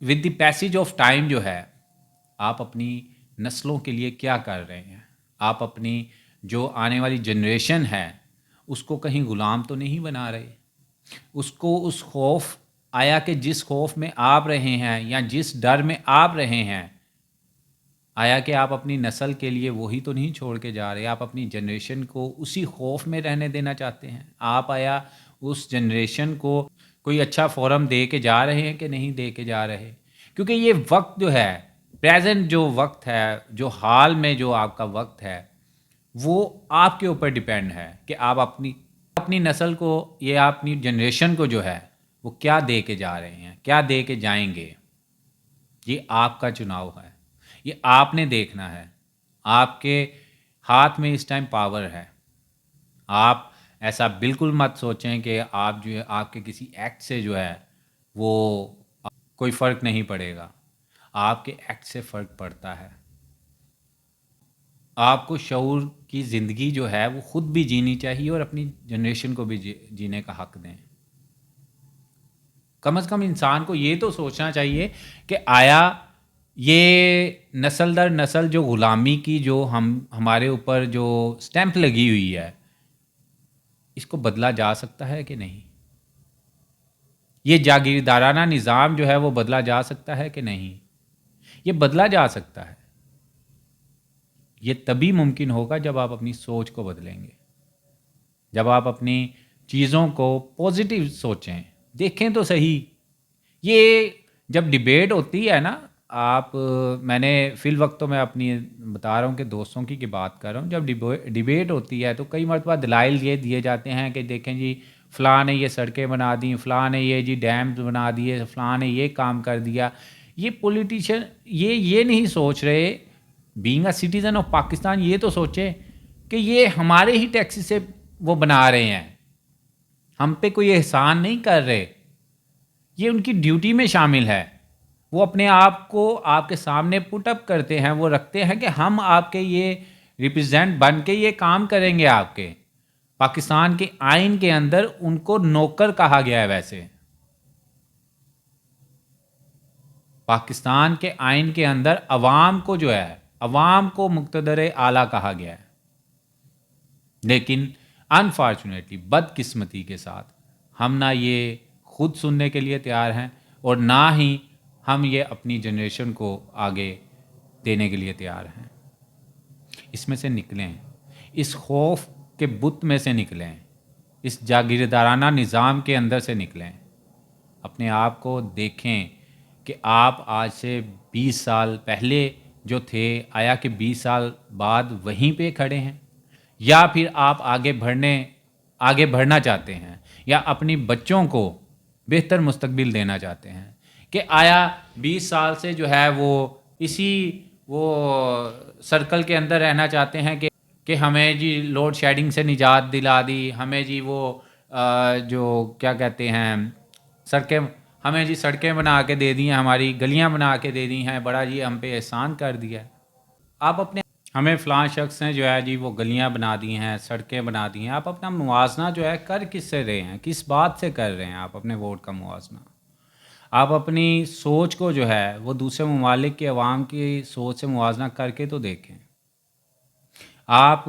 With the passage of time جو ہے آپ اپنی نسلوں کے لیے کیا کر رہے ہیں؟ آپ اپنی جو آنے والی جنریشن ہے اس کو کہیں غلام تو نہیں بنا رہے؟ اس کو اس خوف آیا کہ جس خوف میں آپ رہے ہیں یا جس ڈر میں آپ رہے ہیں، آیا کہ آپ اپنی نسل کے لیے وہی تو نہیں چھوڑ کے جا رہے؟ آپ اپنی جنریشن کو اسی خوف میں رہنے دینا چاہتے ہیں؟ آپ آیا اس جنریشن کو کوئی اچھا فورم دے کے جا رہے ہیں کہ نہیں دے کے جا رہے؟ کیونکہ یہ وقت جو ہے، پریزنٹ جو وقت ہے، جو حال میں جو آپ کا وقت ہے، وہ آپ کے اوپر ڈیپینڈ ہے کہ آپ اپنی نسل کو یا اپنی جنریشن کو جو ہے وہ کیا دے کے جا رہے ہیں، کیا دے کے جائیں گے۔ یہ آپ کا چناؤ ہے، یہ آپ نے دیکھنا ہے۔ آپ کے ہاتھ میں اس ٹائم پاور ہے۔ آپ ایسا بالکل مت سوچیں کہ آپ جو ہے آپ کے کسی ایکٹ سے جو ہے وہ کوئی فرق نہیں پڑے گا۔ آپ کے ایکٹ سے فرق پڑتا ہے۔ آپ کو شعور کی زندگی جو ہے وہ خود بھی جینی چاہیے اور اپنی جنریشن کو بھی جینے کا حق دیں۔ کم از کم انسان کو یہ تو سوچنا چاہیے کہ آیا یہ نسل در نسل جو غلامی کی جو ہمارے اوپر جو سٹیمپ لگی ہوئی ہے، اس کو بدلا جا سکتا ہے کہ نہیں؟ یہ جاگیردارانہ نظام جو ہے وہ بدلا جا سکتا ہے کہ نہیں؟ یہ بدلا جا سکتا ہے۔ یہ تبھی ممکن ہوگا جب آپ اپنی سوچ کو بدلیں گے، جب آپ اپنی چیزوں کو پازیٹیو سوچیں۔ دیکھیں تو صحیح، یہ جب ڈیبیٹ ہوتی ہے نا، میں نے فی الوقت تو میں اپنی بتا رہا ہوں کہ دوستوں کی بات کر رہا ہوں، جب ڈیبیٹ ہوتی ہے تو کئی مرتبہ دلائل یہ دیے جاتے ہیں کہ دیکھیں جی فلاں نے یہ سڑکیں بنا دیں، فلاں نے یہ جی ڈیمز بنا دیے، فلاں نے یہ کام کر دیا۔ یہ پولیٹیشین یہ نہیں سوچ رہے، being a citizen of Pakistan یہ تو سوچے کہ یہ ہمارے ہی ٹیکس سے وہ بنا رہے ہیں، ہم پہ کوئی احسان نہیں کر رہے، یہ ان کی ڈیوٹی میں شامل ہے۔ وہ اپنے آپ کو آپ کے سامنے پٹ اپ کرتے ہیں، وہ رکھتے ہیں کہ ہم آپ کے یہ ریپرزینٹ بن کے یہ کام کریں گے۔ آپ کے پاکستان کے آئین کے اندر ان کو نوکر کہا گیا ہے، ویسے پاکستان کے آئین کے اندر عوام کو جو ہے، عوام کو مقتدر اعلیٰ کہا گیا ہے، لیکن انفارچونیٹلی بدقسمتی کے ساتھ ہم نہ یہ خود سننے کے لیے تیار ہیں اور نہ ہی ہم یہ اپنی جنریشن کو آگے دینے کے لیے تیار ہیں۔ اس میں سے نکلیں، اس خوف کے بت میں سے نکلیں، اس جاگیردارانہ نظام کے اندر سے نکلیں۔ اپنے آپ کو دیکھیں کہ آپ آج سے 20 سال پہلے جو تھے، آیا کہ 20 سال بعد وہیں پہ کھڑے ہیں، یا پھر آپ آگے بڑھنا چاہتے ہیں، یا اپنی بچوں کو بہتر مستقبل دینا چاہتے ہیں کہ آیا 20 سال سے جو ہے وہ سرکل کے اندر رہنا چاہتے ہیں کہ ہمیں جی لوڈ شیڈنگ سے نجات دلا دی، ہمیں جی وہ جو کیا کہتے ہیں سڑکیں بنا کے دے دی ہیں، ہماری گلیاں بنا کے دے دی ہیں، بڑا جی ہم پہ احسان کر دیا ہے۔ آپ ہمیں فلاں شخص نے جو ہے جی وہ گلیاں بنا دی ہیں، سڑکیں بنا دی ہیں۔ آپ اپنا موازنہ جو ہے کر کس سے رہے ہیں، کس بات سے کر رہے ہیں؟ آپ اپنے ووٹ کا موازنہ، آپ اپنی سوچ کو جو ہے وہ دوسرے ممالک کے عوام کی سوچ سے موازنہ کر کے تو دیکھیں۔ آپ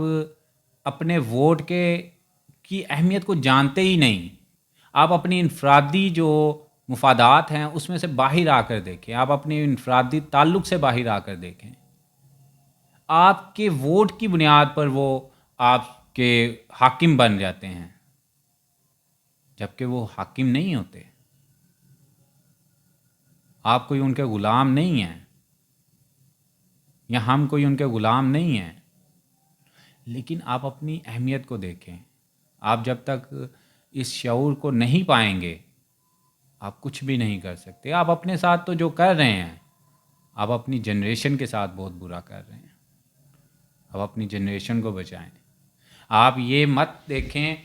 اپنے ووٹ کی اہمیت کو جانتے ہی نہیں۔ آپ اپنی انفرادی جو مفادات ہیں اس میں سے باہر آ کر دیکھیں، آپ اپنی انفرادی تعلق سے باہر آ کر دیکھیں۔ آپ کے ووٹ کی بنیاد پر وہ آپ کے حاکم بن جاتے ہیں، جبکہ وہ حاکم نہیں ہوتے۔ آپ کوئی ان کے غلام نہیں ہیں، یا ہم کوئی ان کے غلام نہیں ہیں، لیکن آپ اپنی اہمیت کو دیکھیں۔ آپ جب تک اس شعور کو نہیں پائیں گے، آپ کچھ بھی نہیں کر سکتے۔ آپ اپنے ساتھ تو جو کر رہے ہیں، آپ اپنی جنریشن کے ساتھ بہت برا کر رہے ہیں۔ آپ اپنی جنریشن کو بچائیں۔ آپ یہ مت دیکھیں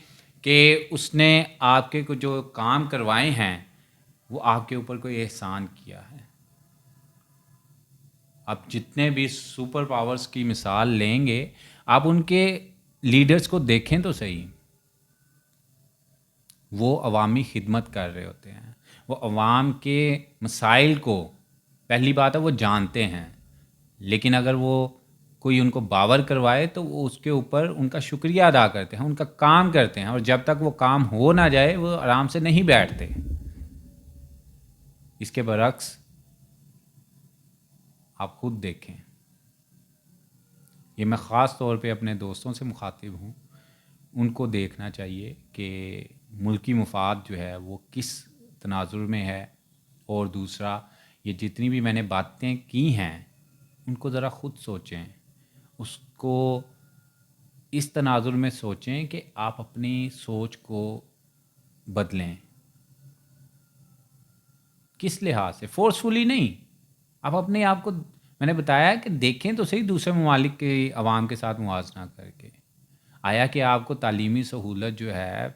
کہ اس نے آپ کے جو کام کروائے ہیں وہ آپ کے اوپر کوئی احسان کیا ہے۔ آپ جتنے بھی سپر پاورز کی مثال لیں گے، آپ ان کے لیڈرز کو دیکھیں تو صحیح، وہ عوامی خدمت کر رہے ہوتے ہیں، وہ عوام کے مسائل کو پہلی بات ہے وہ جانتے ہیں، لیکن اگر وہ کوئی ان کو باور کروائے تو وہ اس کے اوپر ان کا شکریہ ادا کرتے ہیں، ان کا کام کرتے ہیں، اور جب تک وہ کام ہو نہ جائے وہ آرام سے نہیں بیٹھتے۔ اس کے برعکس آپ خود دیکھیں، یہ میں خاص طور پہ اپنے دوستوں سے مخاطب ہوں، ان کو دیکھنا چاہیے کہ ملکی مفاد جو ہے وہ کس تناظر میں ہے، اور دوسرا یہ جتنی بھی میں نے باتیں کی ہیں ان کو ذرا خود سوچیں، اس کو اس تناظر میں سوچیں کہ آپ اپنی سوچ کو بدلیں۔ کس لحاظ سے؟ فورسفلی نہیں، آپ اپنے آپ کو، میں نے بتایا کہ دیکھیں تو صحیح دوسرے ممالک کے عوام کے ساتھ موازنہ کر کے، آیا کہ آپ کو تعلیمی سہولت جو ہے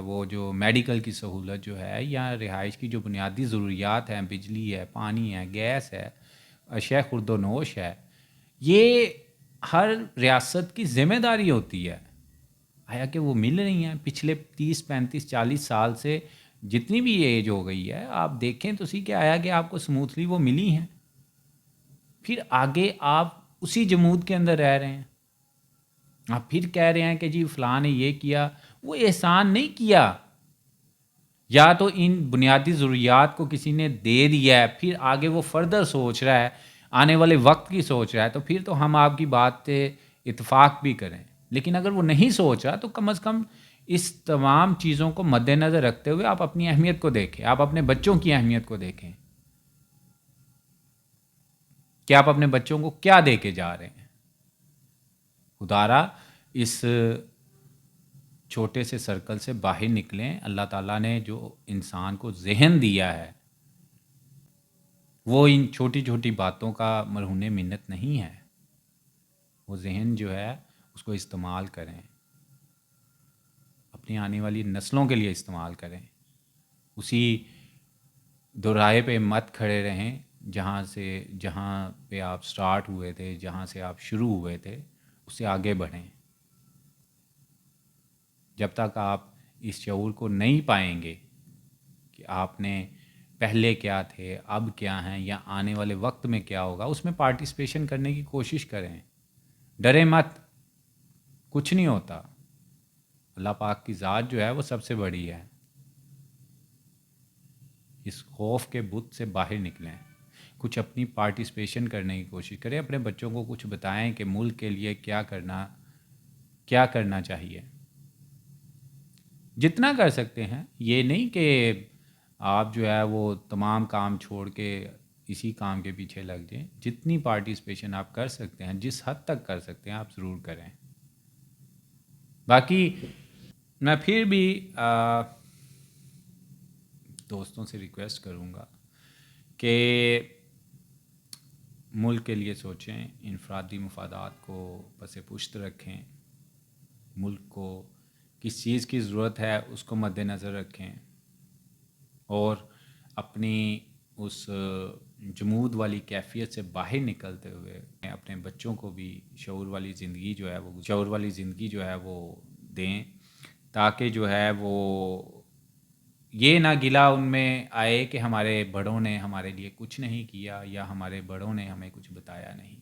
وہ جو میڈیکل کی سہولت جو ہے، یا رہائش کی جو بنیادی ضروریات ہیں، بجلی ہے، پانی ہے، گیس ہے، اشیاء خورد و نوش ہے، یہ ہر ریاست کی ذمہ داری ہوتی ہے، آیا کہ وہ مل رہی ہیں؟ پچھلے 30 35 40 سال سے جتنی بھی ایج ہو گئی ہے، آپ دیکھیں تو سی کہ آیا کہ آپ کو سموتھلی وہ ملی ہیں؟ پھر آگے آپ اسی جمود کے اندر رہ رہے ہیں، آپ پھر کہہ رہے ہیں کہ جی فلاں نے یہ کیا، وہ احسان نہیں کیا، یا تو ان بنیادی ضروریات کو کسی نے دے دیا ہے، پھر آگے وہ فردر سوچ رہا ہے، آنے والے وقت کی سوچ رہا ہے، تو پھر تو ہم آپ کی بات پہ اتفاق بھی کریں، لیکن اگر وہ نہیں سوچ رہا تو کم از کم اس تمام چیزوں کو مد نظر رکھتے ہوئے آپ اپنی اہمیت کو دیکھیں، آپ اپنے بچوں کی اہمیت کو دیکھیں کہ آپ اپنے بچوں کو کیا دے کے جا رہے ہیں۔ خدارا اس چھوٹے سے سرکل سے باہر نکلیں، اللہ تعالیٰ نے جو انسان کو ذہن دیا ہے وہ ان چھوٹی چھوٹی باتوں کا مرہون منت نہیں ہے، وہ ذہن جو ہے اس کو استعمال کریں، اپنی آنے والی نسلوں کے لیے استعمال کریں، اسی دوراہے پہ مت کھڑے رہیں جہاں پہ آپ سٹارٹ ہوئے تھے، جہاں سے آپ شروع ہوئے تھے، اس سے آگے بڑھیں۔ جب تک آپ اس شعور کو نہیں پائیں گے کہ آپ نے پہلے کیا تھے، اب کیا ہیں، یا آنے والے وقت میں کیا ہوگا، اس میں پارٹیسپیشن کرنے کی کوشش کریں، ڈرے مت، کچھ نہیں ہوتا، اللہ پاک کی ذات جو ہے وہ سب سے بڑی ہے۔ اس خوف کے بت سے باہر نکلیں، کچھ اپنی پارٹیسپیشن کرنے کی کوشش کریں، اپنے بچوں کو کچھ بتائیں کہ ملک کے لیے کیا کرنا چاہیے، جتنا کر سکتے ہیں۔ یہ نہیں کہ آپ جو ہے وہ تمام کام چھوڑ کے اسی کام کے پیچھے لگ جائیں، جتنی پارٹیسپیشن آپ کر سکتے ہیں، جس حد تک کر سکتے ہیں آپ ضرور کریں۔ باقی میں پھر بھی دوستوں سے ریکویسٹ کروں گا کہ ملک کے لیے سوچیں، انفرادی مفادات کو پس پشت رکھیں، ملک کو کس چیز کی ضرورت ہے اس کو مد نظر رکھیں، اور اپنی اس جمود والی کیفیت سے باہر نکلتے ہوئے اپنے بچوں کو بھی شعور والی زندگی جو ہے وہ دیں، تاکہ جو ہے وہ یہ نہ گلا ان میں آئے کہ ہمارے بڑوں نے ہمارے لیے کچھ نہیں کیا، یا ہمارے بڑوں نے ہمیں کچھ بتایا نہیں۔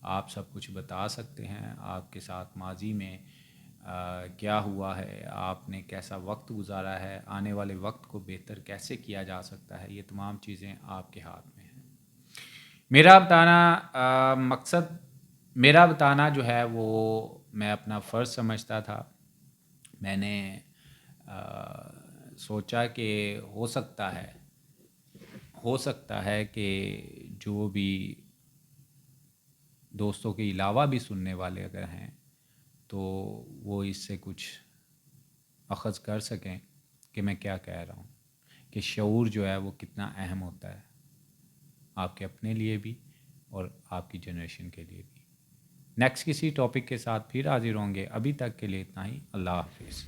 آپ سب کچھ بتا سکتے ہیں، آپ کے ساتھ ماضی میں کیا ہوا ہے، آپ نے کیسا وقت گزارا ہے، آنے والے وقت کو بہتر کیسے کیا جا سکتا ہے، یہ تمام چیزیں آپ کے ہاتھ میں ہیں۔ میرا بتانا جو ہے وہ میں اپنا فرض سمجھتا تھا، میں نے سوچا کہ ہو سکتا ہے کہ جو بھی دوستوں کے علاوہ بھی سننے والے اگر ہیں تو وہ اس سے کچھ اخذ کر سکیں کہ میں کیا کہہ رہا ہوں، کہ شعور جو ہے وہ کتنا اہم ہوتا ہے آپ کے اپنے لیے بھی اور آپ کی جنریشن کے لیے بھی۔ نیکسٹ کسی ٹاپک کے ساتھ پھر حاضر ہوں گے، ابھی تک کے لیے اتنا ہی، اللہ حافظ۔